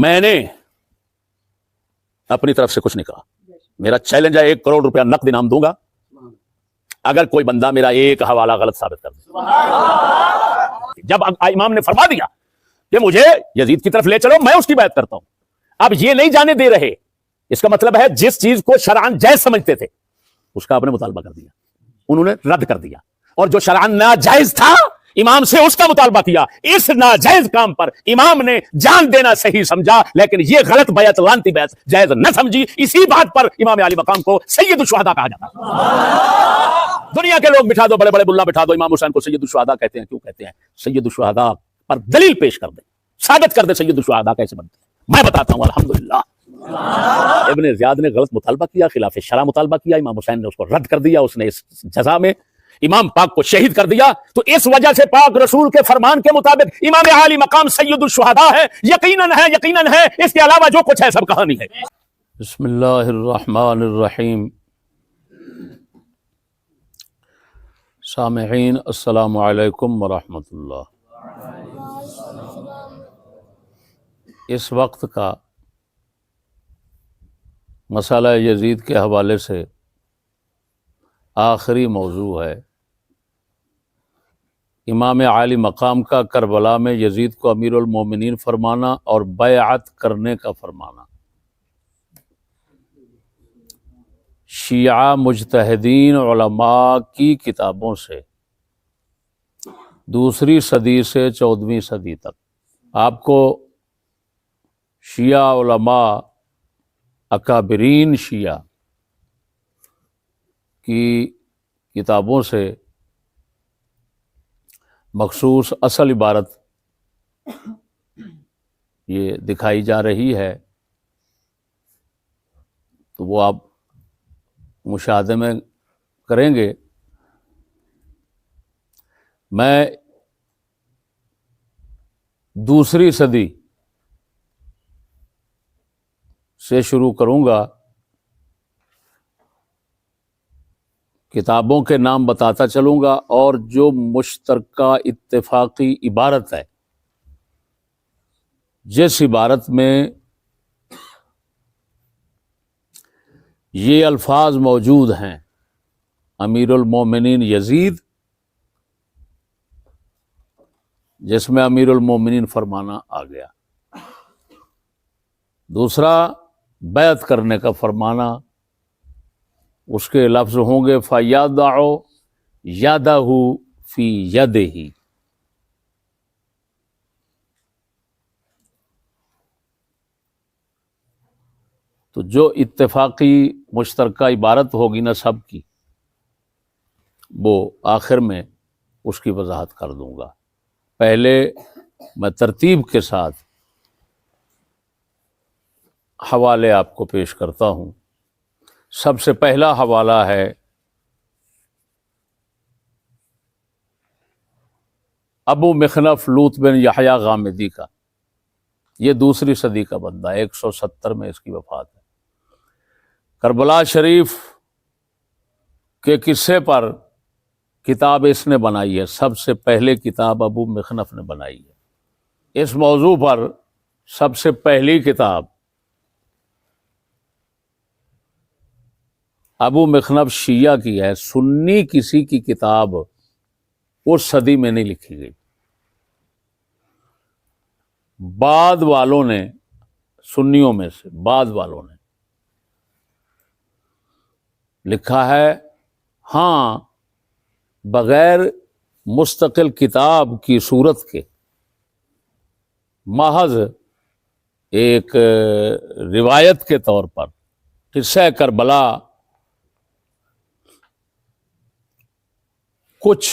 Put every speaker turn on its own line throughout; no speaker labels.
میں نے اپنی طرف سے کچھ نہیں کہا. میرا چیلنج ہے 1 کروڑ روپیہ نقد انعام دوں گا اگر کوئی بندہ میرا ایک حوالہ غلط ثابت کر دے. جب امام نے فرما دیا کہ مجھے یزید کی طرف لے چلو میں اس کی بیعت کرتا ہوں. اب یہ نہیں جانے دے رہے، اس کا مطلب ہے جس چیز کو شرعاً جائز سمجھتے تھے اس کا آپ نے مطالبہ کر دیا، انہوں نے رد کر دیا، اور جو شرعاً ناجائز تھا امام سے اس کا مطالبہ کیا. اس ناجائز کام پر امام نے جان دینا صحیح سمجھا، لیکن یہ غلط بیعت لعنتی بیعت جائز نہ سمجھی. اسی بات پر امام علی مقام کو سید الشہداء کہا جاتا. دنیا کے لوگ بٹھا دو، بڑے بڑے بلا بٹھا دو، امام حسین کو سید الشہداء کہتے ہیں. کیوں کہتے ہیں؟ سید الشہداء پر دلیل پیش کر دیں، ثابت کر دیں سید الشہداء کیسے بنتے ہیں. میں بتاتا ہوں. الحمدللہ ابن زیاد نے غلط مطالبہ کیا، خلاف شرع مطالبہ کیا، امام حسین نے اس کو رد کر دیا، اس نے اس جزا میں امام پاک کو شہید کر دیا. تو اس وجہ سے پاک رسول کے فرمان کے مطابق امام عالی مقام سید الشہداء ہے. یقیناً ہے، یقیناً ہے. اس کے علاوہ جو کچھ ہے سب کہانی ہے. بسم اللہ الرحمن الرحیم. سامعین السلام علیکم ورحمۃ اللہ. اس وقت کا مسئلہ یزید کے حوالے سے آخری موضوع ہے امام عالی مقام کا کربلا میں یزید کو امیر المومنین فرمانا اور بیعت کرنے کا فرمانا. شیعہ مجتہدین علماء کی کتابوں سے 2 صدی سے 14ویں صدی تک آپ کو شیعہ علماء اکابرین شیعہ کی کتابوں سے مخصوص اصل عبارت یہ دکھائی جا رہی ہے، تو وہ آپ مشاہدے میں کریں گے. میں 2 صدی سے شروع کروں گا، کتابوں کے نام بتاتا چلوں گا، اور جو مشترکہ اتفاقی عبارت ہے، جس عبارت میں یہ الفاظ موجود ہیں امیر المومنین یزید، جس میں امیر المومنین فرمانا آ گیا. دوسرا بیعت کرنے کا فرمانا، اس کے لفظ ہوں گے فَيَضَعُ يَدَهُ فِي يَدِهِ. تو جو اتفاقی مشترکہ عبارت ہوگی نا سب کی، وہ آخر میں اس کی وضاحت کر دوں گا. پہلے میں ترتیب کے ساتھ حوالے آپ کو پیش کرتا ہوں. سب سے پہلا حوالہ ہے ابو مخنف لوط بن یحییٰ غامدی کا. یہ 2 صدی کا بندہ ہے، 170 میں اس کی وفات ہے. کربلا شریف کے قصے پر کتاب اس نے بنائی ہے، سب سے پہلے کتاب ابو مخنف نے بنائی ہے. اس موضوع پر سب سے پہلی کتاب ابو مخنف شیعہ کی ہے. سنی کسی کی کتاب اس صدی میں نہیں لکھی گئی. بعد والوں نے، سنیوں میں سے بعد والوں نے لکھا ہے. ہاں، بغیر مستقل کتاب کی صورت کے محض ایک روایت کے طور پر قصہ کربلا کچھ،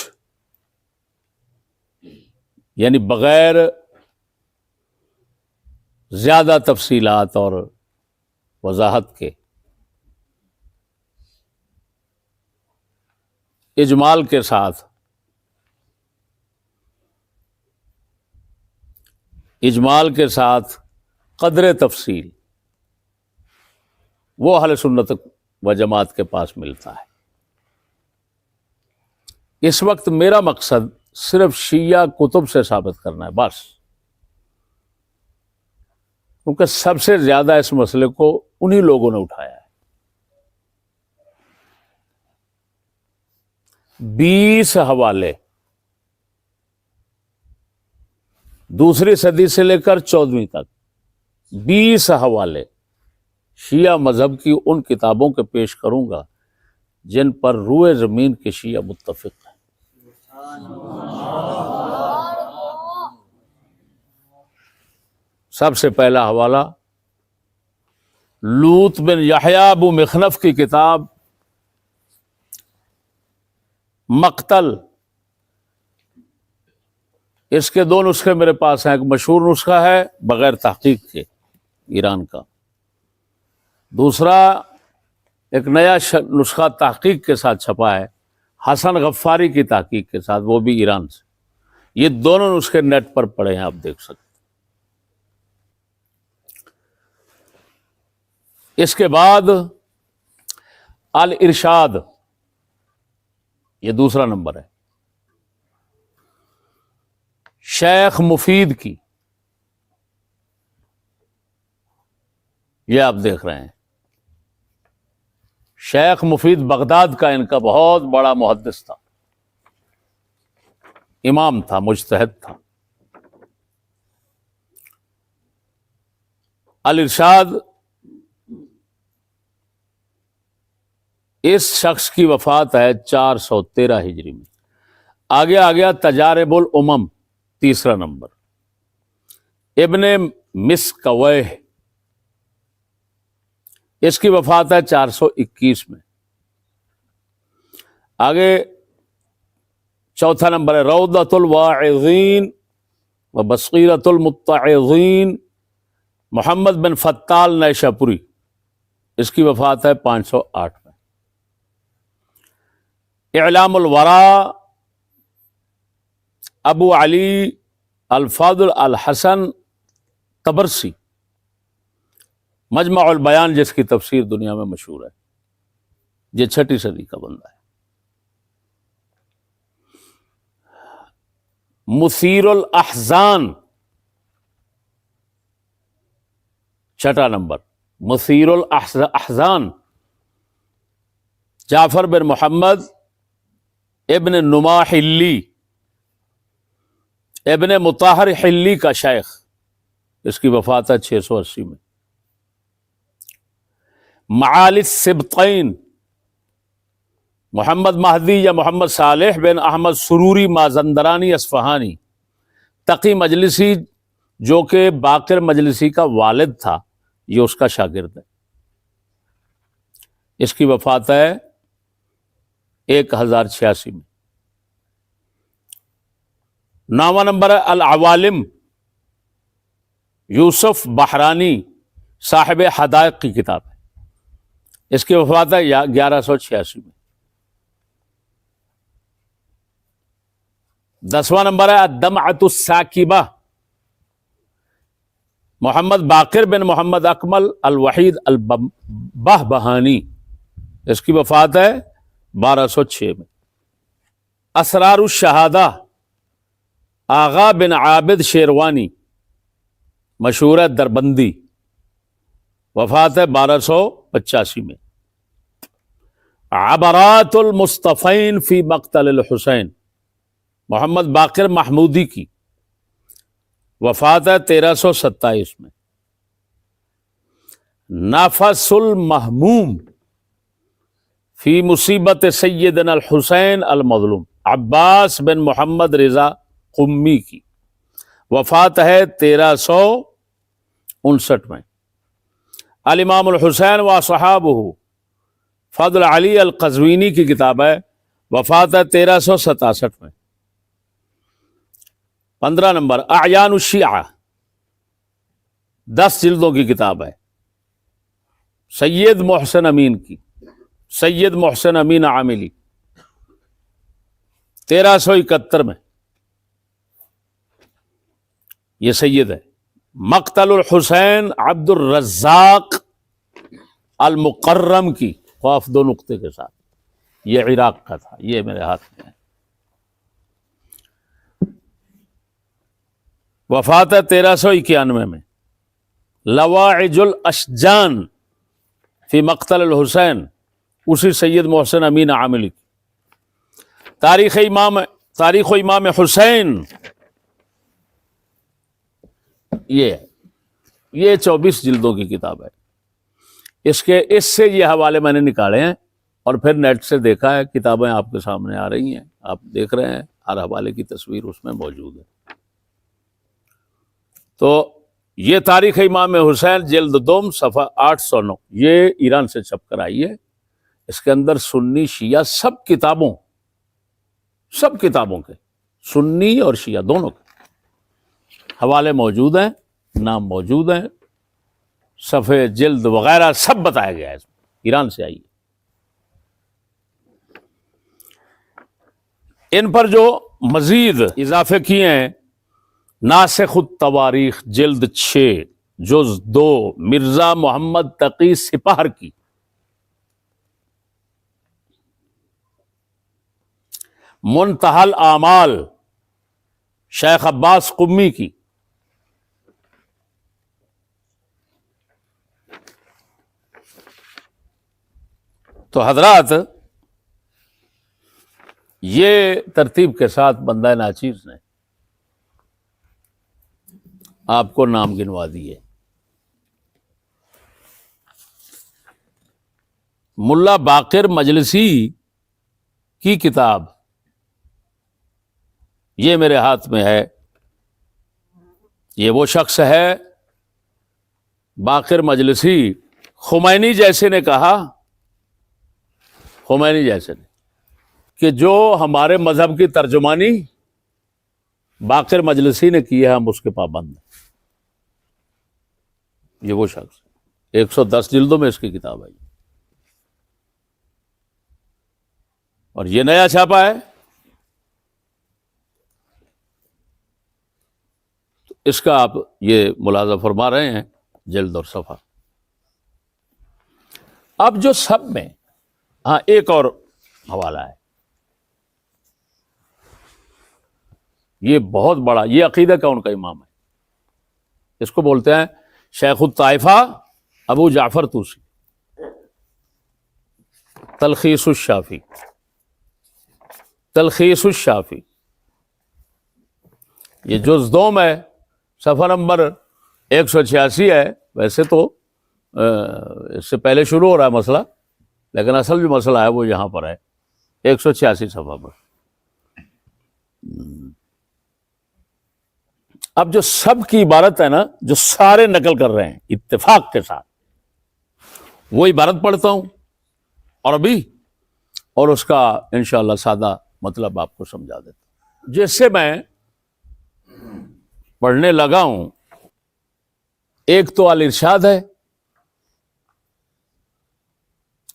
یعنی بغیر زیادہ تفصیلات اور وضاحت کے، اجمال کے ساتھ، قدر تفصیل وہ اہل سنت و جماعت کے پاس ملتا ہے. اس وقت میرا مقصد صرف شیعہ کتب سے ثابت کرنا ہے بس. کیونکہ سب سے زیادہ اس مسئلے کو انہی لوگوں نے اٹھایا ہے. 20 حوالے دوسری صدی سے لے کر 14ویں تک 20 حوالے شیعہ مذہب کی ان کتابوں کے پیش کروں گا جن پر روئے زمین کے شیعہ متفق ہیں. سب سے پہلا حوالہ لوط بن یحییٰ ابو مخنف کی کتاب مقتل. اس کے 2 نسخے میرے پاس ہیں. ایک مشہور نسخہ ہے بغیر تحقیق کے ایران کا، دوسرا ایک نیا نسخہ تحقیق کے ساتھ چھپا ہے حسن غفاری کی تحقیق کے ساتھ، وہ بھی ایران سے. یہ دونوں نسخے نیٹ پر پڑے ہیں، آپ دیکھ سکتے. اس کے بعد الارشاد، یہ دوسرا نمبر ہے، شیخ مفید کی. یہ آپ دیکھ رہے ہیں شیخ مفید بغداد کا، ان کا بہت بڑا محدث تھا، امام تھا، مجتہد تھا. الارشاد اس شخص کی وفات ہے 413 ہجری میں. آگے آ گیا تجارب الامم، تیسرا نمبر، ابن مسکویہ، اس کی وفات ہے 421 میں. آگے چوتھا نمبر ہے روضۃ الواعظین و بصیرۃ المتعظین، محمد بن فتال نیشاپوری، اس کی وفات ہے 508 میں. اعلام الورا، ابو علی الفاضل الحسن طبرسی، مجمع البیان جس کی تفسیر دنیا میں مشہور ہے، یہ 6 صدی کا بندہ ہے. مثیر الاحزان، 6 نمبر، مثیر الاحزان، جعفر بن محمد ابن نما حلی، ابن مطہر حلی کا شیخ، اس کی وفات ہے 680 میں. معالی السبطین، محمد مہدی یا محمد صالح بن احمد سروری مازندرانی اصفہانی، تقی مجلسی، جو کہ باقر مجلسی کا والد تھا، یہ اس کا شاگرد ہے. اس کی وفات ہے 1086 میں. 9واں نمبر ہے العوالم، یوسف بحرانی، صاحب حدائق کی کتاب ہے، اس کی وفات ہے 1186 میں. 10واں نمبر ہے الدمعۃ الساکبہ، محمد باقر بن محمد اکمل الوحید البہبہانی، اس کی وفات ہے 1206 میں. اسرار الشہادہ، آغا بن عابد شیروانی، مشہور ہے دربندی، وفات ہے 1285 میں. عبرات المصطفین فی مقتل الحسین، محمد باقر محمودی کی، وفات ہے 1327 میں. نفس المحموم فی مصیبت سیدنا الحسین المظلوم، عباس بن محمد رضا قمی کی، وفات ہے 1359 میں. الامام الحسین و صحابہ، فضل علی القزوینی کی کتاب ہے، وفات ہے 1367 میں. 15 نمبر اعیان الشیعہ، 10 جلدوں کی کتاب ہے، سید محسن امین کی، سید محسن امین عاملی، 1371 میں. یہ سید ہے. مقتل الحسین عبد الرزاق المقرم کی، خواف 2 نقطے کے ساتھ، یہ عراق کا تھا، یہ میرے ہاتھ میں ہے. وفات ہے 1391 میں. لواعج الاشجان فی مقتل الحسین، اسی سید محسن امین عاملی کی. تاریخ و امام حسین، یہ 24 جلدوں کی کتاب ہے. اس سے یہ حوالے میں نے نکالے ہیں، اور پھر نیٹ سے دیکھا ہے، کتابیں آپ کے سامنے آ رہی ہیں، آپ دیکھ رہے ہیں، ہر حوالے کی تصویر اس میں موجود ہے. تو یہ تاریخ امام حسین جلد دوم صفحہ 809، یہ ایران سے چھپ کر آئی ہے. اس کے اندر سنی شیعہ سب کتابوں کے، سنی اور شیعہ دونوں کے حوالے موجود ہیں، نام موجود ہیں، صفحے جلد وغیرہ سب بتایا گیا ہے. اس میں ایران سے آئی ہے. ان پر جو مزید اضافے کیے ہیں، ناسخ التواریخ جلد 6 جز 2 مرزا محمد تقی سپاہر کی، منتہی الاعمال شیخ عباس قمی کی، تو حضرات یہ ترتیب کے ساتھ بندہ ناچیز نے آپ کو نام گنوا دیے. ملا باقر مجلسی کی کتاب یہ میرے ہاتھ میں ہے. یہ وہ شخص ہے باقر مجلسی، خمینی جیسے نے کہا، خمینی جیسے نے، کہ جو ہمارے مذہب کی ترجمانی باقر مجلسی نے کی ہے، ہم اس کے پابند ہیں. یہ وہ شخص 110 جلدوں میں اس کی کتاب آئی، اور یہ نیا چھاپا ہے. تو اس کا آپ یہ ملاحظہ فرما رہے ہیں جلد اور صفحہ. اب جو سب میں ایک اور حوالہ ہے، یہ بہت بڑا، یہ عقیدہ کا ان کا امام ہے. اس کو بولتے ہیں شیخ الطائفہ ابو جعفر طوسی، تلخیص الشافی. تلخیص الشافی یہ جز 2 ہے، صفحہ نمبر 186 ہے. ویسے تو اس سے پہلے شروع ہو رہا ہے مسئلہ، لیکن اصل جو مسئلہ ہے وہ یہاں پر ہے 186 صفحہ پر. اب جو سب کی عبارت ہے نا، جو سارے نقل کر رہے ہیں اتفاق کے ساتھ، وہ عبارت پڑھتا ہوں عربی، اور اس کا انشاءاللہ سادہ مطلب آپ کو سمجھا دیتا ہوں. جس سے میں پڑھنے لگا ہوں، ایک تو الارشاد ہے،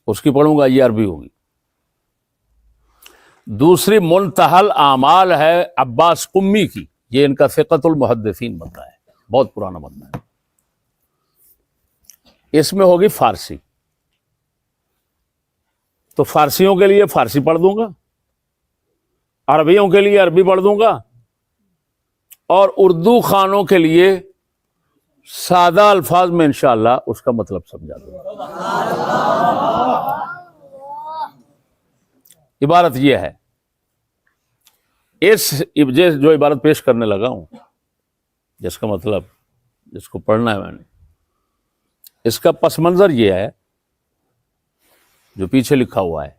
اس کی پڑھوں گا، یہ عربی ہوگی. دوسری منتہی الاعمال ہے عباس قمی کی، یہ ان کا ثقۃ المحدثین بنتا ہے، بہت پرانا بنتا ہے. اس میں ہوگی فارسی، تو فارسیوں کے لیے فارسی پڑھ دوں گا، عربیوں کے لیے عربی پڑھ دوں گا، اور اردو خانوں کے لیے سادہ الفاظ میں انشاءاللہ اس کا مطلب سمجھا دوں گا. عبارت یہ ہے، جو عبارت پیش کرنے لگا ہوں، جس کا مطلب، جس کو پڑھنا ہے میں نے، اس کا پس منظر یہ ہے جو پیچھے لکھا ہوا ہے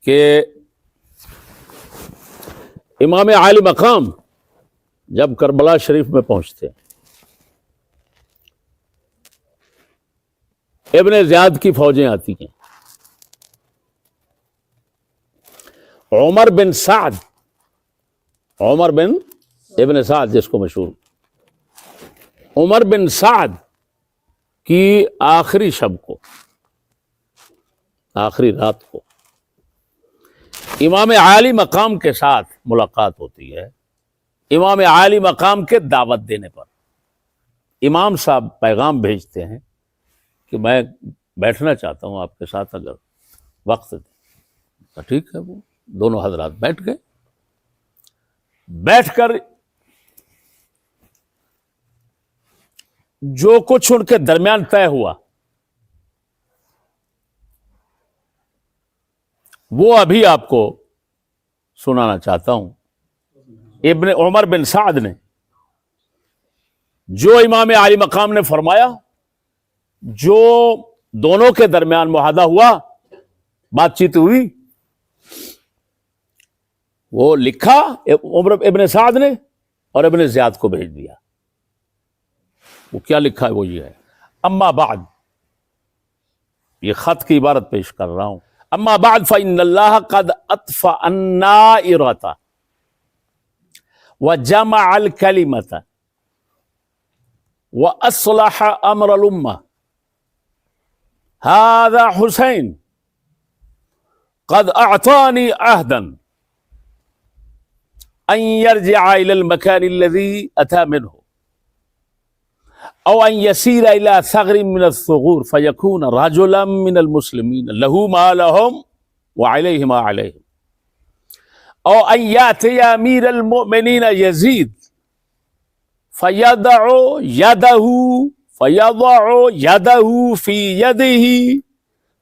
کہ امام عالی مقام جب کربلا شریف میں پہنچتے ہیں، ابن زیاد کی فوجیں آتی ہیں، عمر بن ابن سعد جس کو مشہور، عمر بن سعد کی آخری شب کو، آخری رات کو امام عالی مقام کے ساتھ ملاقات ہوتی ہے. امام عالی مقام کے دعوت دینے پر امام صاحب پیغام بھیجتے ہیں کہ میں بیٹھنا چاہتا ہوں آپ کے ساتھ، اگر وقت دیں. تو ٹھیک ہے، وہ دونوں حضرات بیٹھ گئے. بیٹھ کر جو کچھ ان کے درمیان طے ہوا وہ ابھی آپ کو سنانا چاہتا ہوں. ابن عمر بن سعد نے جو امام عالی مقام نے فرمایا، جو دونوں کے درمیان معاہدہ ہوا، بات چیت ہوئی، وہ لکھا عمر ابن سعد نے اور ابن زیاد کو بھیج دیا. وہ کیا لکھا ہے؟ وہ یہ ہے: اما بعد، یہ خط کی عبارت پیش کر رہا ہوں. اما بعد فإن اللہ قد اطفأ النائرة وجمع الكلمة وأصلح أمر الأمة. هذا حسين قد أعطاني عهدا أن يرجع إلى المكان الذي أتى منه أو أن يسير إلى ثغر من الثغور فيكون رجلا من المسلمين له ما لهم وعليه ما عليهم، أو أن يأتي أمير المؤمنين يزيد فيضع يده في يده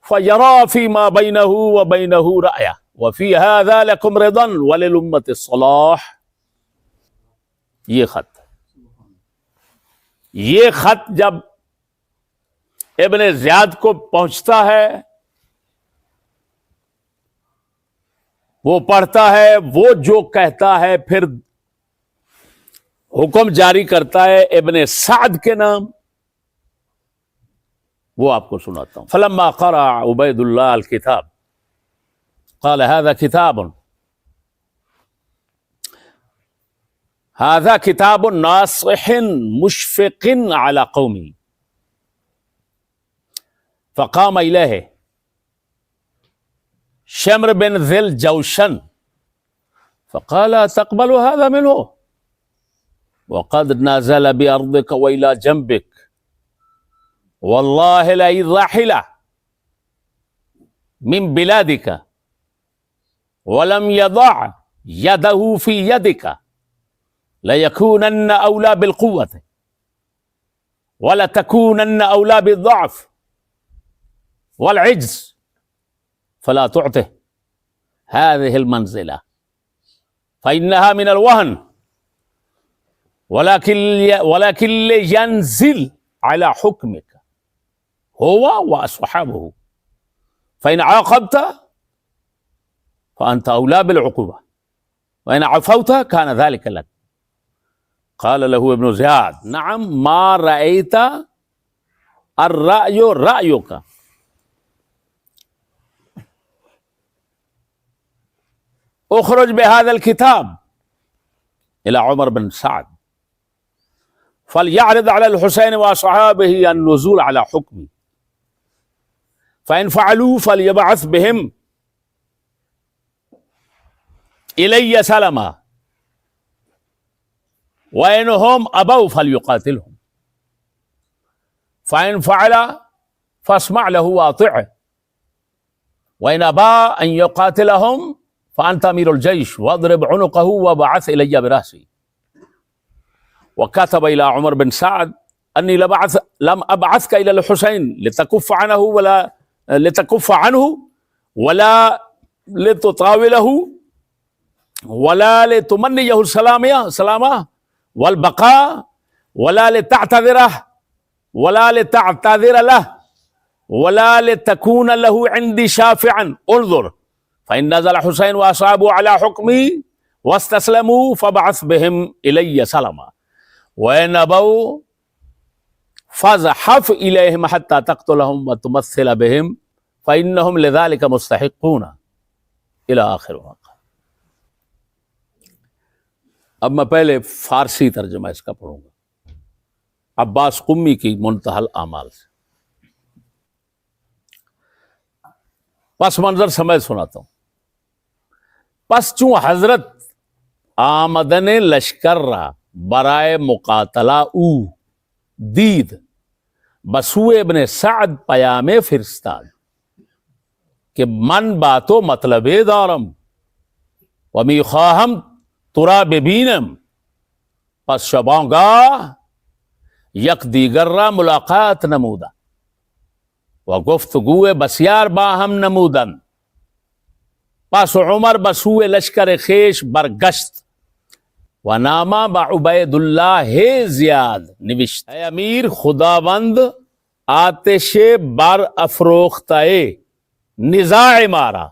فيرى فيما بينه وبينه رأيه وفي هذا لكم رضا وللأمة الصلاح. یہ خط جب ابن زیاد کو پہنچتا ہے، وہ پڑھتا ہے، وہ جو کہتا ہے پھر حکم جاری کرتا ہے ابن سعد کے نام، وہ آپ کو سناتا ہوں. فلما قرأ عبید اللہ الکتاب قال هذا كتاب ناصح مشفق على قومه. فقام إليه شمر بن ذي الجوشن فقال تقبل هذا منه وقد نزل بأرضك وإلى جنبك والله لئن رحل من بلادك ولم يضع يده في يدك ليكونن أولى بالقوة ولتكونن أولى بالضعف والعجز فلا تعطه هذه المنزلة فإنها من الوهن ولكن لينزل على حكمك هو وأصحابه فإن عاقبت فأنت أولى بالعقوبة وإن عفوت كان ذلك لك. قال له ابن زياد نعم ما رأيت الرأي رأيك. اخرج بهذا الكتاب إلى عمر بن سعد فليعرض على الحسين وأصحابه النزول على حكمي فإن فعلوا فليبعث بهم إلي سلما وإنهم أبوا فليقاتلهم فإن فعل فاسمع له وأطعه وإن أبى أن يقاتلهم فأنت أمير الجيش واضرب عنقه وبعث إلي برأسي. وكتب إلى عمر بن سعد أني لم أبعثك إلى الحسين لتكف عنه ولا لتطاوله ولا لتمنيه السلامة والبقاء ولا لتعتذر له ولا لتكون له عندي شافعا. انظر فإن نزل حسين وأصحابه على حكمي واستسلموا فبعث بهم إلي سلما وإن أبوا فازحف إليهم حتى تقتلهم وتمثل بهم فإنهم لذلك مستحقون إلى آخر وقت. اب میں پہلے فارسی ترجمہ اس کا پڑھوں گا عباس قمی کی منتہی الاعمال سے. پس منظر سمیت سناتا ہوں. پس چون حضرت آمدن لشکر را برائے مقاتلہ او دید بسو ابن سعد پیام فرستاد کہ من باتو مطلب دارم و می خواہم ترا ببینم. پس شبانگاہ یک دیگر را ملاقات نمودا و گفتگو بسیار با هم نمودند. پس عمر بسوء لشکر خیش برگشت و نامہ با عبید اللہ زیاد نوشت: اے امیر، خداوند آتش بر افروختہ نزاع مارا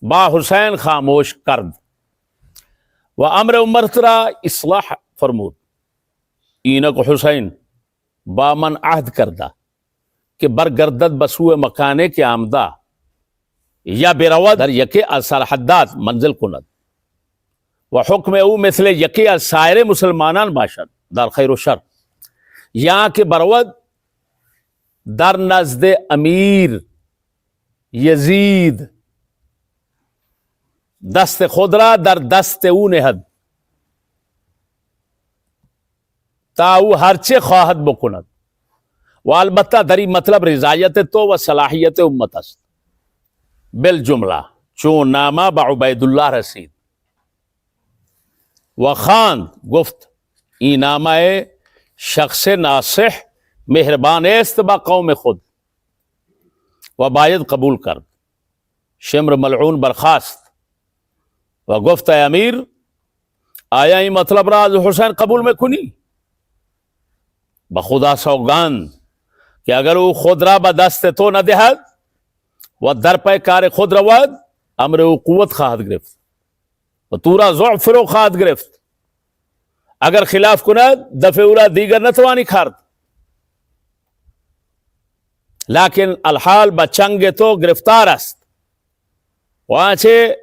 با حسین خاموش کرد و امر امت را اصلاح فرمود. اینک حسین با من عہد کردہ کہ برگردد بسوء مکانے کے آمدہ یا برود در یکی از سرحدات منزل کند و حکم او مثل یکی از سایر مسلمانان باشد در خیر و شر، یا کہ برود در نزد امیر یزید دست خود را در دست او نهد تا او هرچه خواهد بکند و البته در این مطلب رضایت تو و صلاحیت امت است. بالجمله چون نامه با عبید الله رسید و خواند، گفت این نامه شخص ناصح مهربان است با قوم خود و باید قبول کرد. شمر ملعون برخاست و گفت: ای امیر، آیا این مطلب را از حسین قبول میکنی؟ بخدا سوگند کہ اگر او خود را به دست تو ندهد و در پی کار خود رود، امر او قوت خواهد گرفت و تو را ضعف رو خواهد گرفت. اگر خلاف کند، دفع او را دیگر نتوانی کرد. لیکن الحال به چنگ تو گرفتار است. وانچه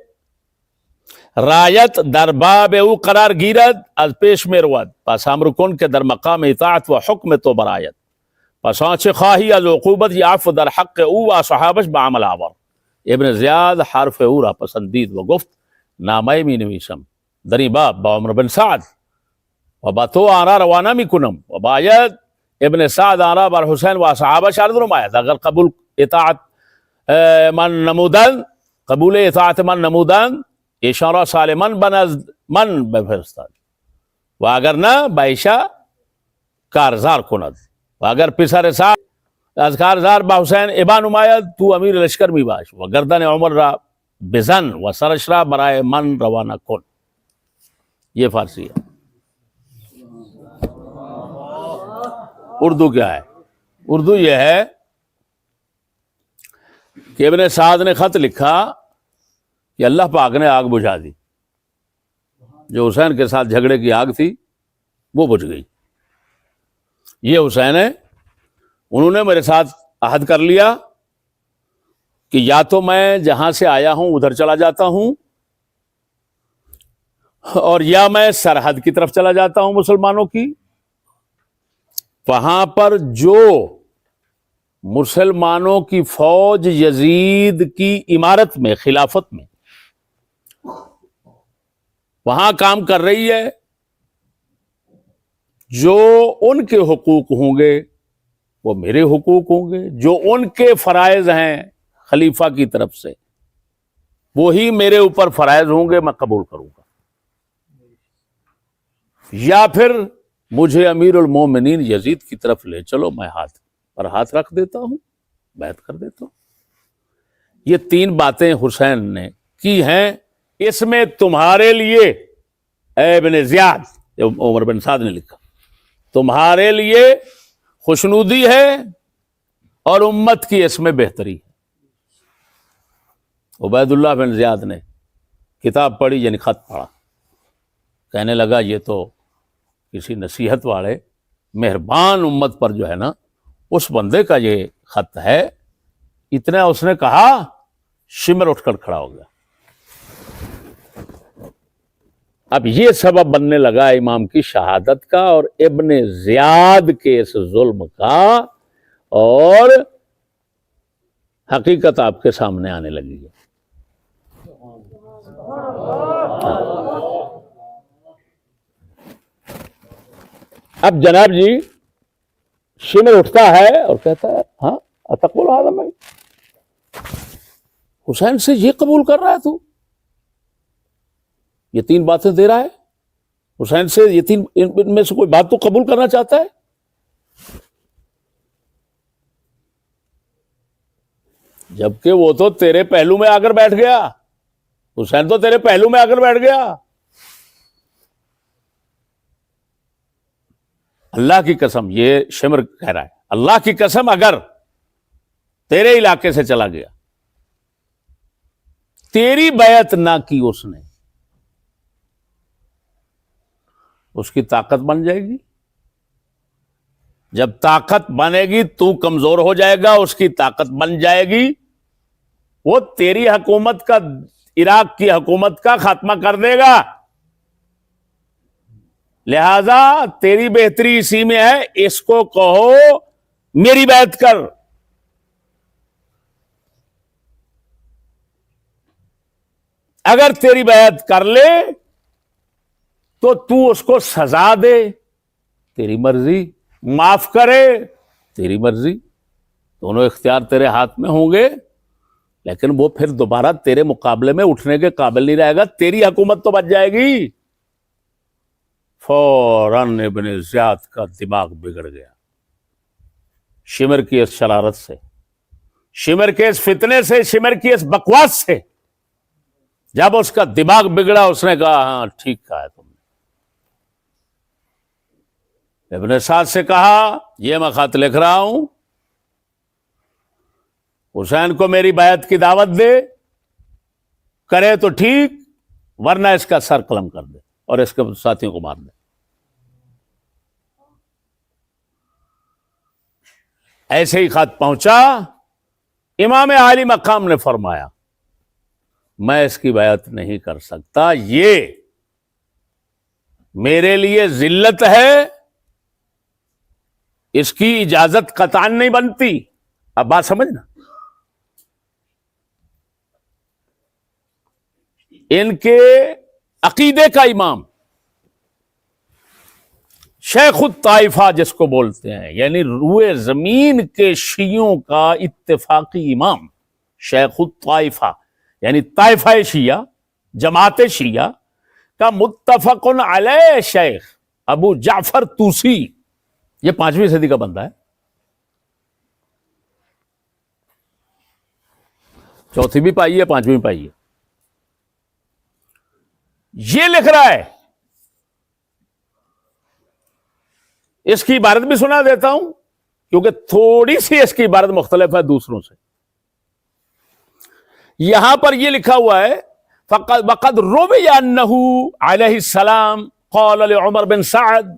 رایت در باب او قرار گیرد، از پیش می رود. پس امر کن که در مقام اطاعت و حکم تو برآید. پس آنچه خواهی از عقوبت یا عفو در حق او و صحابش به عمل آور. ابن زیاد حرف او را پسندید و گفت: نامه می نویسم در این باب با عمر بن سعد و با تو آن را روانه می کنم و باید ابن سعد آن را بر حسین و صحابش عرض نماید. اگر قبول اطاعت من نمودند، ایشان را سالما بنزد من بفرستاد و اگر نه، به ایشا کارزار کند و اگر پسر سعد از کارزار به حسین ابا نماید، تو امیر لشکر می باش و گردن عمر را بزن و سرش را برای من روانه کن. یہ فارسی ہے. اردو کیا ہے؟ اردو یہ ہے کہ ابن سعد نے خط لکھا کہ اللہ پاک نے آگ بجھا دی. جو حسین کے ساتھ جھگڑے کی آگ تھی وہ بجھ گئی. یہ حسین ہے، انہوں نے میرے ساتھ عہد کر لیا کہ یا تو میں جہاں سے آیا ہوں ادھر چلا جاتا ہوں اور یا میں سرحد کی طرف چلا جاتا ہوں مسلمانوں کی. وہاں پر جو مسلمانوں کی فوج یزید کی امارت میں، خلافت میں وہاں کام کر رہی ہے، جو ان کے حقوق ہوں گے وہ میرے حقوق ہوں گے، جو ان کے فرائض ہیں خلیفہ کی طرف سے وہی میرے اوپر فرائض ہوں گے، میں قبول کروں گا. یا پھر مجھے امیر المومنین یزید کی طرف لے چلو، میں ہاتھ پر ہاتھ رکھ دیتا ہوں، بیعت کر دیتا ہوں. یہ تین باتیں حسین نے کی ہیں. اس میں تمہارے لیے اے ابن زیاد، عمر بن سعد نے لکھا، تمہارے لیے خوشنودی ہے اور امت کی اس میں بہتری ہے. عبید اللہ بن زیاد نے کتاب پڑھی، یعنی خط پڑھا، کہنے لگا یہ تو کسی نصیحت والے مہربان امت پر جو ہے نا، اس بندے کا یہ خط ہے. اتنا اس نے کہا، شمر اٹھ کر کھڑا ہو گیا. اب یہ سبب بننے لگا امام کی شہادت کا اور ابن زیاد کے اس ظلم کا، اور حقیقت آپ کے سامنے آنے لگی ہے. اب جناب جی شمر اٹھتا ہے اور کہتا ہے: ہاں اتقول هذا میں حسین سے یہ قبول کر رہا ہے، تو یہ تین باتیں دے رہا ہے حسین سے، یہ تین ان میں سے کوئی بات تو قبول کرنا چاہتا ہے. جبکہ وہ تو تیرے پہلو میں آ کر بیٹھ گیا، حسین تو تیرے پہلو میں آ کر بیٹھ گیا. اللہ کی قسم، یہ شمر کہہ رہا ہے، اللہ کی قسم اگر تیرے علاقے سے چلا گیا، تیری بیعت نہ کی اس نے، اس کی طاقت بن جائے گی. جب طاقت بنے گی تو کمزور ہو جائے گا، اس کی طاقت بن جائے گی، وہ تیری حکومت کا، عراق کی حکومت کا خاتمہ کر دے گا. لہذا تیری بہتری اسی میں ہے، اس کو کہو میری بیعت کر. اگر تیری بیعت کر لے تو اس کو سزا دے، تیری مرضی، معاف کرے، تیری مرضی. دونوں اختیار تیرے ہاتھ میں ہوں گے، لیکن وہ پھر دوبارہ تیرے مقابلے میں اٹھنے کے قابل نہیں رہے گا. تیری حکومت تو بچ جائے گی. فوراً ابن زیاد کا دماغ بگڑ گیا شمر کی اس شرارت سے، شمر کے اس فتنے سے، شمر کی اس بکواس سے. جب اس کا دماغ بگڑا، اس نے کہا ہاں ٹھیک کہا ہے تم نے. ابن سعد سے کہا یہ میں خط لکھ رہا ہوں، حسین کو میری بیعت کی دعوت دے، کرے تو ٹھیک، ورنہ اس کا سر قلم کر دے اور اس کے ساتھیوں کو مار دے. ایسے ہی خط پہنچا. امام عالی مقام نے فرمایا میں اس کی بیعت نہیں کر سکتا، یہ میرے لیے ذلت ہے، اس کی اجازت قطعاً نہیں بنتی. اب بات سمجھنا، ان کے عقیدے کا امام، شیخ الطائفہ جس کو بولتے ہیں، یعنی روئے زمین کے شیعوں کا اتفاقی امام، شیخ الطائفہ یعنی طائفہ شیعہ، جماعت شیعہ کا متفق علیہ شیخ ابو جعفر طوسی، یہ 5ویں صدی کا بندہ ہے. 4تھی بھی پائی ہے، 5ویں بھی پائی ہے. یہ لکھ رہا ہے، اس کی عبارت بھی سنا دیتا ہوں کیونکہ تھوڑی سی اس کی عبارت مختلف ہے دوسروں سے. یہاں پر یہ لکھا ہوا ہے وقد روی انہ علیہ السلام قال لعمر بن سعد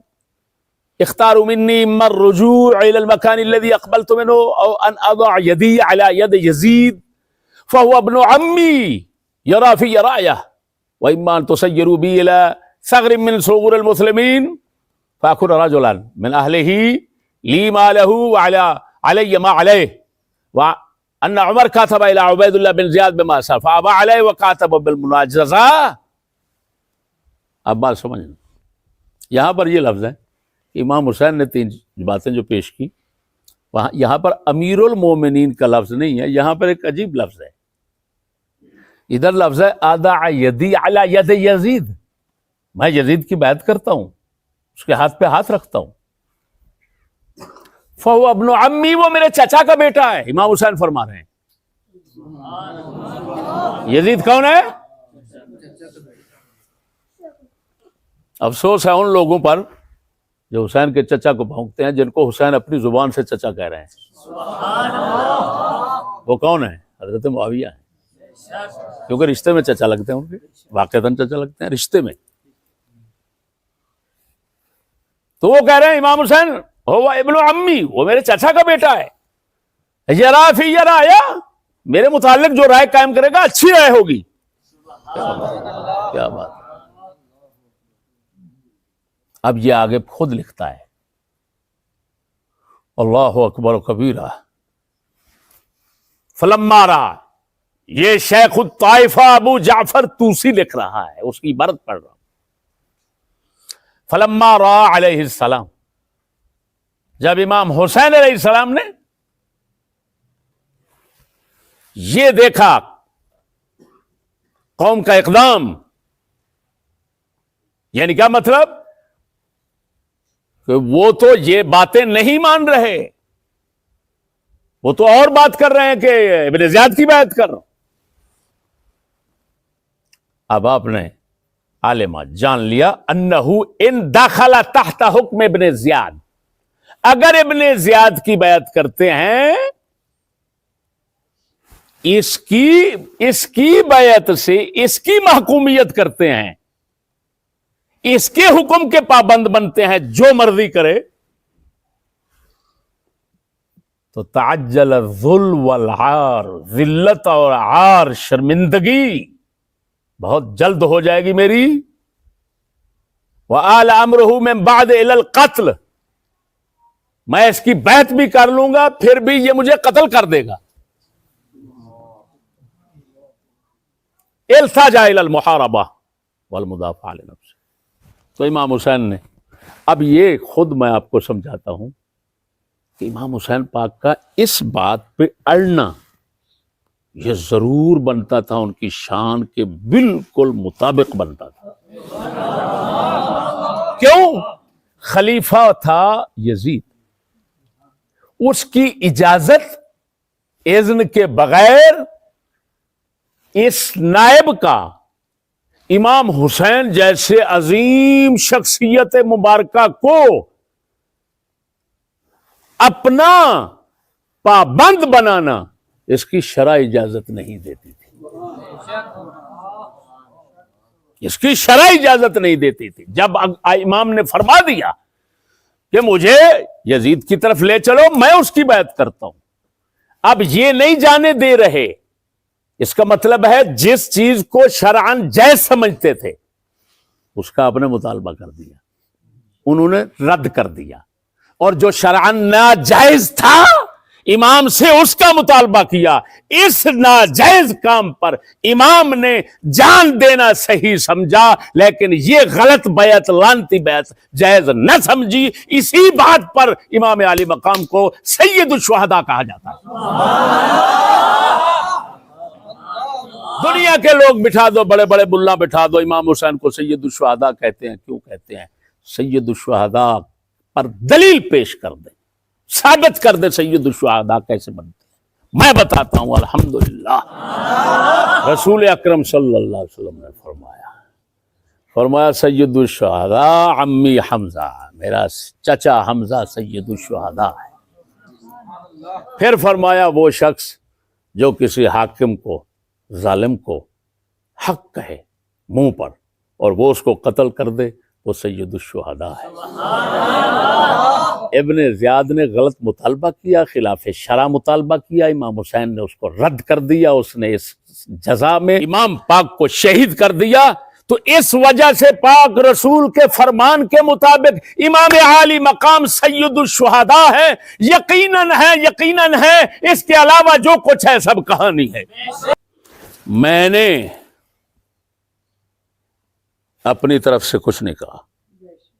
اختاروا مني اما الرجوع الى المكان الذي اقبلت منه او ان اضع يدي على يد يزيد فهو ابن عمي يرى في رايه واما ان تسيروا بي الى ثغر من ثغور المسلمين فاكون رجلا من اهله لي ما له وعلى علي ما عليه وان عمر كاتب الى عبيد الله بن زياد بما سر فابى عليه وكاتب بالمناجزه. اب بات سمجھنا، یہاں پر یہ لفظ ہے، امام حسین نے 3 باتیں جو پیش کی، وہاں یہاں پر امیر المومنین کا لفظ نہیں ہے، یہاں پر ایک عجیب لفظ ہے. ادھر لفظ ہے اضع یدی علی ید یزید، میں یزید کی بیعت کرتا ہوں، اس کے ہاتھ پہ ہاتھ رکھتا ہوں. فہو ابن عمی، وہ میرے چچا کا بیٹا ہے. امام حسین فرما رہے ہیں یزید کون ہے؟ افسوس ہے ان لوگوں پر جو حسین کے چچا کو بھونکتے ہیں، جن کو حسین اپنی زبان سے چچا کہہ رہے ہیں. وہ کون ہے؟ حضرت معاویہ ہیں، کیونکہ رشتے میں چچا لگتے ہیں ان کے، واقعتاً چچا لگتے ہیں رشتے میں. تو وہ کہہ رہے ہیں امام حسین ہوا ابن عمی، وہ میرے چچا کا بیٹا ہے. یرا فی یرایا، میرے متعلق جو رائے قائم کرے گا اچھی رائے ہوگی. کیا بات. اب یہ آگے خود لکھتا ہے اللہ اکبر کبیرہ. فلما را، یہ شیخ الطائفہ ابو جعفر طوسی لکھ رہا ہے، اس کی عبارت پڑھ رہا ہوں. فلما را علیہ السلام، جب امام حسین علیہ السلام نے یہ دیکھا قوم کا اقدام، یعنی کیا مطلب کہ وہ تو یہ باتیں نہیں مان رہے، وہ تو اور بات کر رہے ہیں کہ ابن زیاد کی بیعت کر رہا ہوں۔ اب آپ نے عالمہ جان لیا انہو ان داخلہ تحت حکم ابن زیاد، اگر ابن زیاد کی بیعت کرتے ہیں، اس کی بیعت سے اس کی محکومیت کرتے ہیں، اس کے حکم کے پابند بنتے ہیں، جو مرضی کرے، تو تعجل الذل والعار، ذلت اور عار، شرمندگی بہت جلد ہو جائے گی میری۔ وآل امرہ من بعد الی القتل، میں اس کی بیعت بھی کر لوں گا پھر بھی یہ مجھے قتل کر دے گا۔ التجا الی المحاربہ والمدافع عن نفسہ۔ تو امام حسین نے، اب یہ خود میں آپ کو سمجھاتا ہوں کہ امام حسین پاک کا اس بات پہ اڑنا یہ ضرور بنتا تھا ان کی شان کے بالکل مطابق بنتا تھا۔ کیوں؟ خلیفہ تھا یزید، اس کی اجازت اذن کے بغیر اس نائب کا امام حسین جیسے عظیم شخصیت مبارکہ کو اپنا پابند بنانا، اس کی شرع اجازت نہیں دیتی تھی، اس کی شرع اجازت نہیں دیتی تھی۔ جب امام نے فرما دیا کہ مجھے یزید کی طرف لے چلو، میں اس کی بیعت کرتا ہوں، اب یہ نہیں جانے دے رہے، اس کا مطلب ہے جس چیز کو شرعاً جائز سمجھتے تھے اس کا آپ نے مطالبہ کر دیا، انہوں نے رد کر دیا، اور جو شرعاً ناجائز تھا امام سے اس کا مطالبہ کیا۔ اس ناجائز کام پر امام نے جان دینا صحیح سمجھا، لیکن یہ غلط بیعت، لعنتی بیعت جائز نہ سمجھی۔ اسی بات پر امام علی مقام کو سید الشہداء کہا جاتا ہے۔ دنیا کے لوگ بٹھا دو، بڑے بڑے ملا بٹھا دو، امام حسین کو سید الشہداء کہتے ہیں۔ کیوں کہتے ہیں؟ سید الشہداء پر دلیل پیش کر دیں، ثابت کر دیں سید الشہداء کیسے بنتے ہیں۔ میں بتاتا ہوں۔ الحمدللہ رسول اکرم صلی اللہ علیہ وسلم نے فرمایا سید الشہداء عمی حمزہ، میرا چچا حمزہ سید الشہداء ہے۔ پھر فرمایا وہ شخص جو کسی حاکم کو، ظالم کو حق کہے منہ پر اور وہ اس کو قتل کر دے، وہ سید الشہداء ہے۔ ابن زیاد نے غلط مطالبہ کیا، خلاف شرع مطالبہ کیا، امام حسین نے اس کو رد کر دیا، اس نے اس جزا میں امام پاک کو شہید کر دیا۔ تو اس وجہ سے پاک رسول کے فرمان کے مطابق امام عالی مقام سید الشہداء ہے، یقیناً ہے، اس کے علاوہ جو کچھ ہے سب کہانی ہے۔ میں نے اپنی طرف سے کچھ نہیں کہا،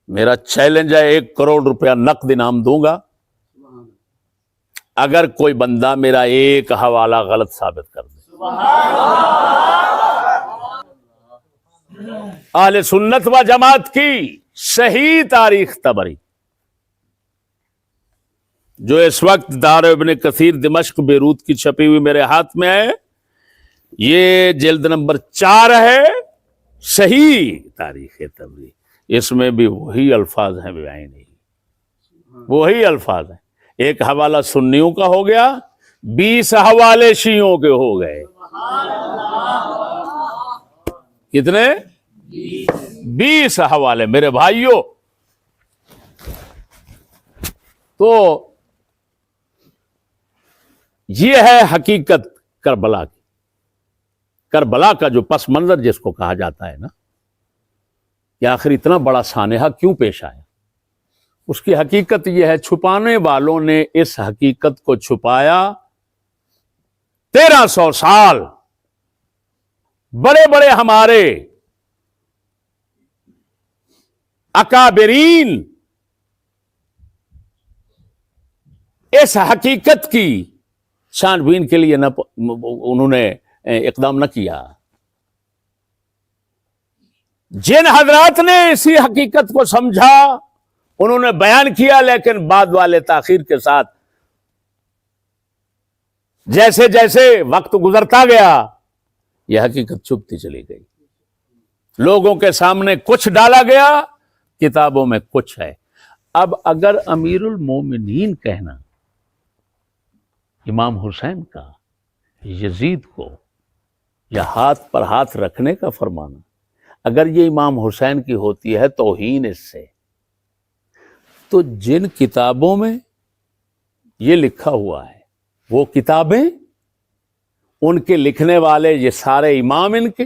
میرا چیلنج ہے 1 کروڑ روپیہ نقد انعام دوں گا اگر کوئی بندہ میرا ایک حوالہ غلط ثابت کر دے۔ اہل سنت و جماعت کی صحیح تاریخ طبری جو اس وقت دار ابن کثیر دمشق بیروت کی چھپی ہوئی میرے ہاتھ میں ہے، یہ جلد نمبر 4 ہے، صحیح تاریخ طبری۔ اس میں بھی وہی الفاظ ہیں بعینہ، وہی الفاظ ہیں۔ ایک حوالہ سنیوں کا ہو گیا، 20 حوالے شیعوں کے ہو گئے۔ کتنے؟ 20 حوالے میرے بھائیوں۔ تو یہ ہے حقیقت کربلا کی۔ کربلا کا جو پس منظر جس کو کہا جاتا ہے نا کہ آخر اتنا بڑا سانحہ کیوں پیش آیا، اس کی حقیقت یہ ہے، چھپانے والوں نے اس حقیقت کو چھپایا 1300 سال۔ بڑے بڑے ہمارے اکابرین اس حقیقت کی چھان بین کے لیے انہوں نے اقدام نہ کیا۔ جن حضرات نے اسی حقیقت کو سمجھا انہوں نے بیان کیا، لیکن بعد والے تاخیر کے ساتھ جیسے جیسے وقت گزرتا گیا یہ حقیقت چھپتی چلی گئی. لوگوں کے سامنے کچھ ڈالا گیا، کتابوں میں کچھ ہے. اب اگر امیر المومنین کہنا امام حسین کا یزید کو یا ہاتھ پر ہاتھ رکھنے کا فرمانا اگر یہ امام حسین کی ہوتی ہے توہین اس سے، تو جن کتابوں میں یہ لکھا ہوا ہے وہ کتابیں ان کے لکھنے والے یہ سارے امام ان کے،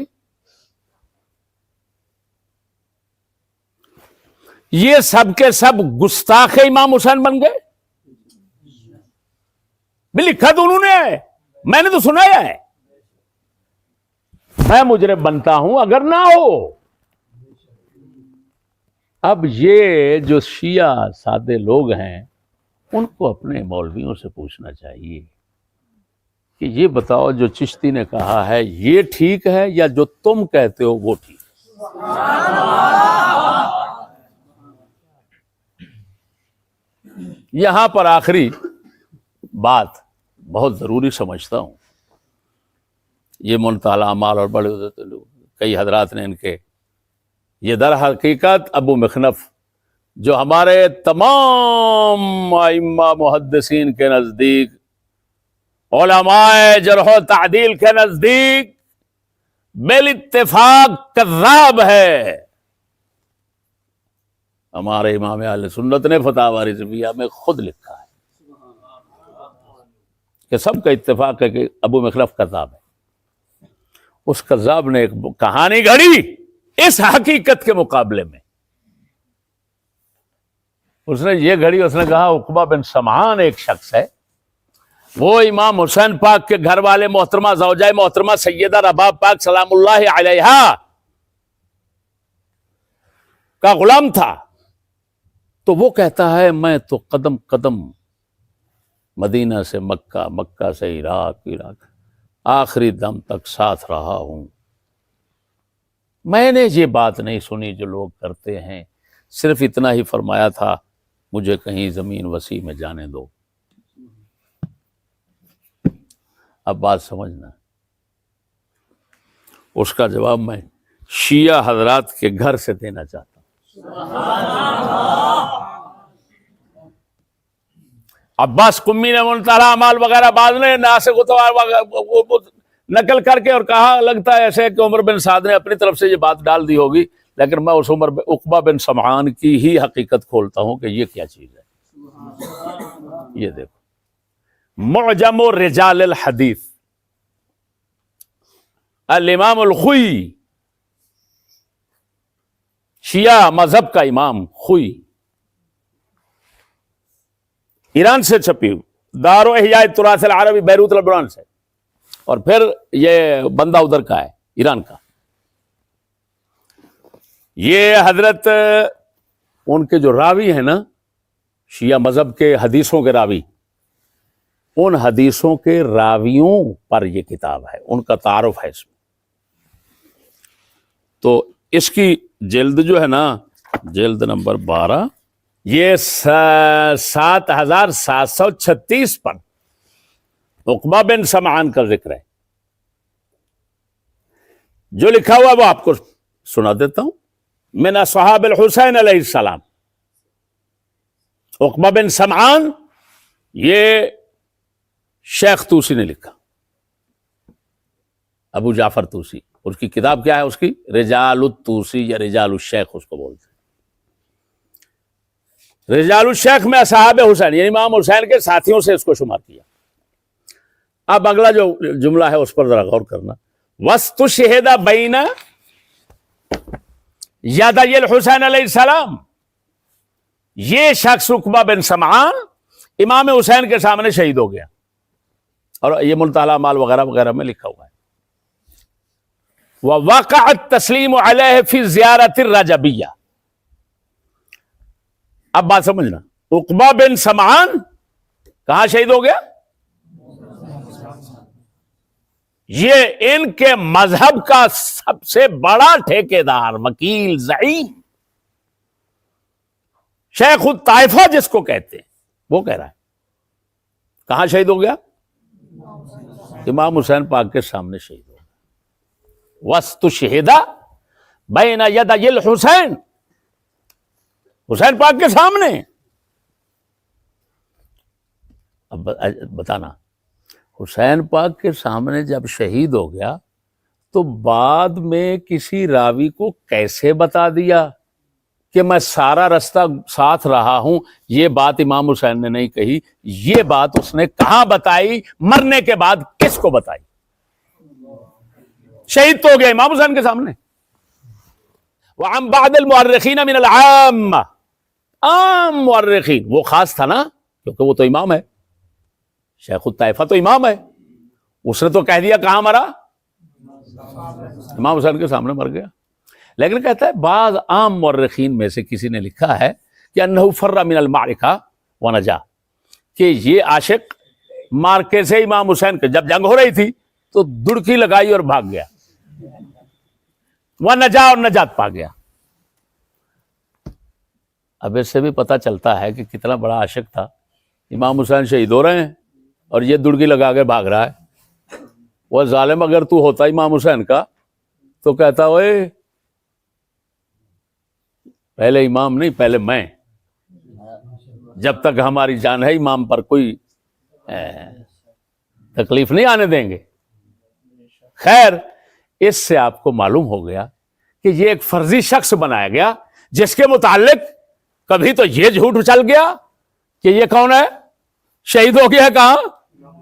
یہ سب کے سب گستاخ امام حسین بن گئے. بھی لکھا تو انہوں نے ہے، میں نے تو سنایا ہے. میں مجرم بنتا ہوں اگر نہ ہو. اب یہ جو شیعہ سادے لوگ ہیں ان کو اپنے مولویوں سے پوچھنا چاہیے کہ یہ بتاؤ جو چشتی نے کہا ہے یہ ٹھیک ہے یا جو تم کہتے ہو وہ ٹھیک؟ یہاں پر آخری بات بہت ضروری سمجھتا ہوں. یہ منتہی الاعمال اور بڑے کئی حضرات نے ان کے، یہ در حقیقت ابو مخنف جو ہمارے تمام ائمہ محدثین کے نزدیک، علماء جرح و تعدیل کے نزدیک بالاتفاق کذاب ہے. ہمارے امام اہل سنت نے فتاوی رضویہ میں خود لکھا ہے کہ سب کا اتفاق ہے کہ ابو مخلف کذاب ہے. اس کذاب نے ایک کہانی گھڑی اس حقیقت کے مقابلے میں. اس نے یہ گھڑی، اس نے کہا عقبہ بن سمعان ایک شخص ہے، وہ امام حسین پاک کے گھر والے محترمہ زوجہ محترمہ سیدہ رباب پاک سلام اللہ علیہا کا غلام تھا. تو وہ کہتا ہے میں تو قدم قدم مدینہ سے مکہ، مکہ سے عراق، عراق آخری دم تک ساتھ رہا ہوں. میں نے یہ بات نہیں سنی جو لوگ کرتے ہیں، صرف اتنا ہی فرمایا تھا مجھے کہیں زمین وسیع میں جانے دو. اب بات سمجھنا، اس کا جواب میں شیعہ حضرات کے گھر سے دینا چاہتا ہوں. عباس قمی نے منتہی اعمال وغیرہ بعد نے ناسخ نقل کر کے اور کہا لگتا ہے ایسے کہ عمر بن سعد نے اپنی طرف سے یہ بات ڈال دی ہوگی، لیکن میں اس عقبہ بن سمعان کی ہی حقیقت کھولتا ہوں کہ یہ کیا چیز ہے. یہ دیکھو معجم رجال الحدیث، الامام الخوئی، شیعہ مذہب کا امام خوئی، ایران سے چھپی، دار و احیاء التراث العربی، بیروت لبنان سے، اور پھر یہ بندہ ادھر کا ہے ایران کا. یہ حضرت ان کے جو راوی ہیں نا شیعہ مذہب کے حدیثوں کے راوی، ان حدیثوں کے راویوں پر یہ کتاب ہے، ان کا تعارف ہے اس میں. تو اس کی جلد جو ہے نا، جلد نمبر 12، یہ 7736 پر عقبہ بن سمعان کا ذکر ہے. جو لکھا ہوا وہ آپ کو سنا دیتا ہوں. من اصحاب الحسین علیہ السلام، عقبہ بن سمعان، یہ شیخ طوسی نے لکھا، ابو جعفر طوسی. اس کی کتاب کیا ہے؟ اس کی رجال الطوسی یا رجال الشیخ اس کو بولتے ہیں. رجال الشیخ میں اصحاب حسین یعنی امام حسین کے ساتھیوں سے اس کو شمار کیا. اب اگلا جو جملہ ہے اس پر ذرا غور کرنا. وَاسْتُشْهِدَ بَيْنَ یدی الحسین علیہ السلام، یہ شخص عقبہ بن سمعان امام حسین کے سامنے شہید ہو گیا، اور یہ منتہی الاعمال وغیرہ وغیرہ میں لکھا ہوا ہے. وَوَقَعَ التَّسْلِيمُ عَلَيْهِ فِي زِيَارَةِ الرَّجَبِيَّةِ. اب بات سمجھنا، عقبہ بن سمعان کہاں شہید ہو گیا؟ یہ ان کے مذہب کا سب سے بڑا ٹھیکیدار، وکیل، زعیم شیخ الطائفہ جس کو کہتے ہیں وہ کہہ رہا ہے کہاں شہید ہو گیا؟ امام حسین پاک کے سامنے شہید ہو گیا. واستشہد بین یدی الحسین، حسین پاک کے سامنے. اب بتانا، حسین پاک کے سامنے جب شہید ہو گیا تو بعد میں کسی راوی کو کیسے بتا دیا کہ میں سارا رستہ ساتھ رہا ہوں؟ یہ بات امام حسین نے نہیں کہی، یہ بات اس نے کہاں بتائی؟ مرنے کے بعد کس کو بتائی؟ شہید تو ہو گیا امام حسین کے سامنے. وعن بعض المؤرخین من العام، عام مؤرخین، وہ خاص تھا نا کیونکہ وہ تو امام ہے، شیخ الطائفہ تو امام ہے، اس نے تو کہہ دیا کہاں مرا؟ امام حسین کے سامنے مر گیا. لیکن کہتا ہے بعض عام مورخین میں سے کسی نے لکھا ہے کہ انہ فر من المعرکہ ونجا، کہ یہ عاشق مارکے سے امام حسین کے جب جنگ ہو رہی تھی تو دڑکی لگائی اور بھاگ گیا، ونجا، اور نجات پا گیا. اب اس سے بھی پتہ چلتا ہے کہ کتنا بڑا عاشق تھا. امام حسین شہید ہو رہے ہیں اور یہ دڑکی لگا کے بھاگ رہا ہے. وہ ظالم اگر تو ہوتا امام حسین کا تو کہتا اوئے پہلے امام نہیں، پہلے میں، جب تک ہماری جان ہے امام پر کوئی تکلیف نہیں آنے دیں گے. خیر، اس سے آپ کو معلوم ہو گیا کہ یہ ایک فرضی شخص بنایا گیا جس کے متعلق کبھی تو یہ جھوٹ اچل گیا کہ یہ کون ہے؟ شہید ہو گیا کہاں؟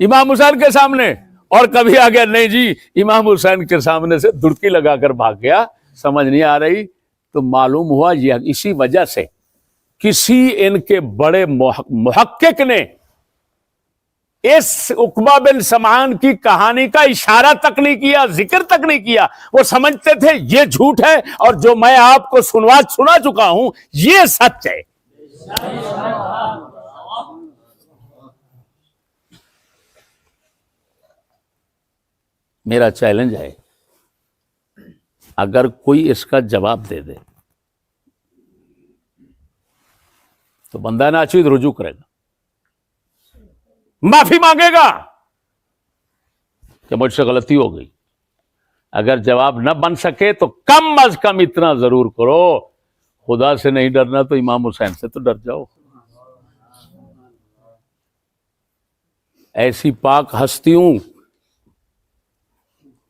امام حسین کے سامنے. اور کبھی آ گیا نہیں جی امام حسین کے سامنے سے دڑکی لگا کر بھاگ گیا. سمجھ نہیں آ رہی؟ تو معلوم ہوا یہ اسی وجہ سے کسی ان کے بڑے محقق نے اس عقبہ بن سمعان کی کہانی کا اشارہ تک نہیں کیا، ذکر تک نہیں کیا. وہ سمجھتے تھے یہ جھوٹ ہے اور جو میں آپ کو سنا چکا ہوں یہ سچ ہے. میرا چیلنج ہے اگر کوئی اس کا جواب دے دے تو بندہ ناچیز رجوع کرے گا، معافی مانگے گا کہ مجھ سے غلطی ہو گئی. اگر جواب نہ بن سکے تو کم از کم اتنا ضرور کرو، خدا سے نہیں ڈرنا تو امام حسین سے تو ڈر جاؤ. ایسی پاک ہستیوں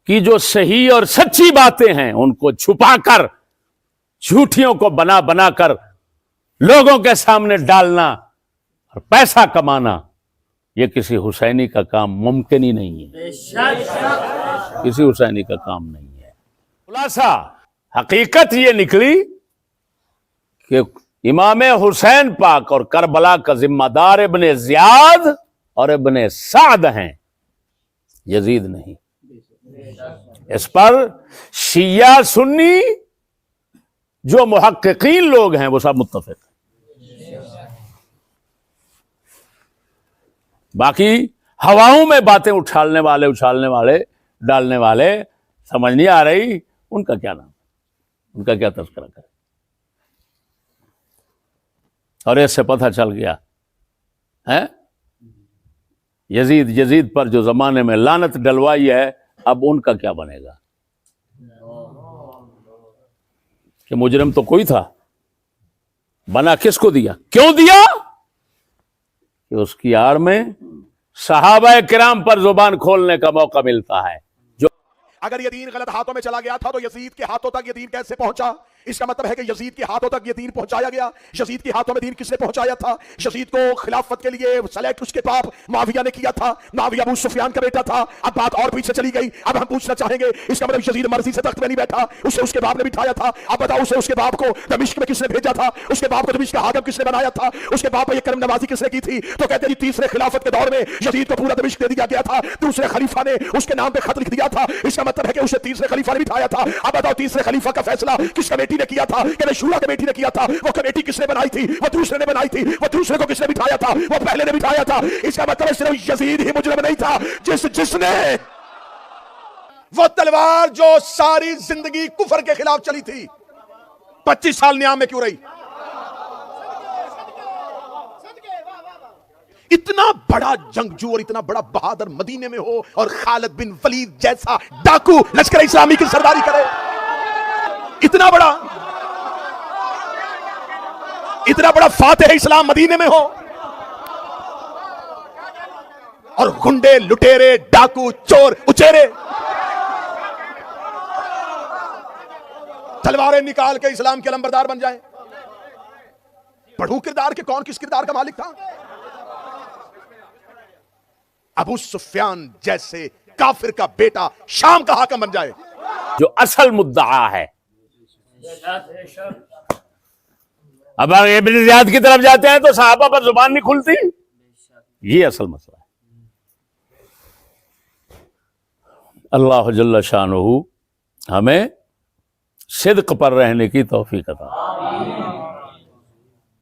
کی جو صحیح اور سچی باتیں ہیں ان کو چھپا کر جھوٹیوں کو بنا بنا کر لوگوں کے سامنے ڈالنا اور پیسہ کمانا، یہ کسی حسینی کا کام ممکن ہی نہیں ہے، کسی حسینی کا کام نہیں ہے. خلاصہ حقیقت یہ نکلی کہ امام حسین پاک اور کربلا کا ذمہ دار ابن زیاد اور ابن سعد ہیں، یزید نہیں. اس پر شیعہ سنی جو محققین لوگ ہیں وہ سب متفق ہیں. باقی ہواؤں میں باتیں اچھالنے والے ڈالنے والے سمجھ نہیں آ رہی ان کا کیا نام، ان کا کیا تذکرہ کرے. اور اس سے پتہ چل گیا ہے یزید پر جو زمانے میں لعنت ڈلوائی ہے اب ان کا کیا بنے گا. کہ مجرم تو کوئی تھا، بنا کس کو دیا، کیوں دیا؟ کہ اس کی آڑ میں صحابہ کرام پر زبان کھولنے کا موقع ملتا ہے. جو
اگر یہ دین غلط ہاتھوں میں چلا گیا تھا تو یزید کے ہاتھوں تک یہ دین کیسے پہنچا؟ اس کا مطلب ہے کہ یزید کے ہاتھوں تک یہ دین پہنچایا گیا. یزید کے ہاتھوں میں دین کس نے پہنچایا تھا؟ یزید کو خلافت کے لیے سلیکٹ اس کے باپ معاویہ نے کیا تھا. معاویہ ابو سفیان کا بیٹا تھا. اب بات اور پیچھے چلی گئی. اب ہم پوچھنا چاہیں گے اس کا مطلب یزید مرضی سے تخت میں نہیں بیٹھا، اسے اس کے باپ نے بٹھایا تھا. اب بتاؤ اسے اس کے باپ کو دمشق میں کس نے بھیجا تھا؟ اس کے باپ کو دمشق کا حاکم کس نے بنایا تھا؟ اس کے باپ پر یہ کرم نوازی کس نے کی تھی؟ تو کہتے ہیں تیسرے خلافت کے دور میں یزید کو پورا دمشق دے دیا گیا تھا. دوسرے خلیفہ نے اس کے نام پہ خط لکھ دیا تھا. اس کا مطلب ہے کہ اسے تیسرے خلیفہ نے بٹھایا تھا. اب بتاؤ تیسرے خلیفہ کا فیصلہ کس کمیٹی نے کیا تھا؟ کہ شورا کمیٹی نے کیا تھا. وہ کمیٹی کس نے بنائی تھی؟ وہ دوسرے نے بنائی تھی. وہ دوسرے کو کس نے بٹھایا تھا؟ وہ پہلے نے بٹھایا تھا. اس کا مطلب صرف یزید ہی مجرم نہیں تھا جس نے وہ تلوار جو ساری زندگی کفر کے خلاف چلی تھی 25 سال نیام میں کیوں رہی؟ اتنا بڑا جنگجو اور اتنا بڑا بہادر مدینے میں ہو اور خالد بن ولید جیسا ڈاکو لشکر اسلامی کی سرداری کرے، اتنا بڑا فاتح اسلام مدینے میں ہو، اور گنڈے لٹیرے ڈاکو چور اچیرے تلواریں نکال کے اسلام کے علمبردار بن جائیں۔ پڑھوں کردار کے کون کس کردار کا مالک تھا؟ ابو سفیان جیسے کافر کا بیٹا شام کا حاکم بن جائے۔
جو اصل مدعا ہے، اب ابن زیاد کی طرف جاتے ہیں تو صحابہ پر زبان نہیں کھلتی، یہ اصل مسئلہ ہے۔ اللہ جل شانہ ہمیں صدق پر رہنے کی توفیق عطا۔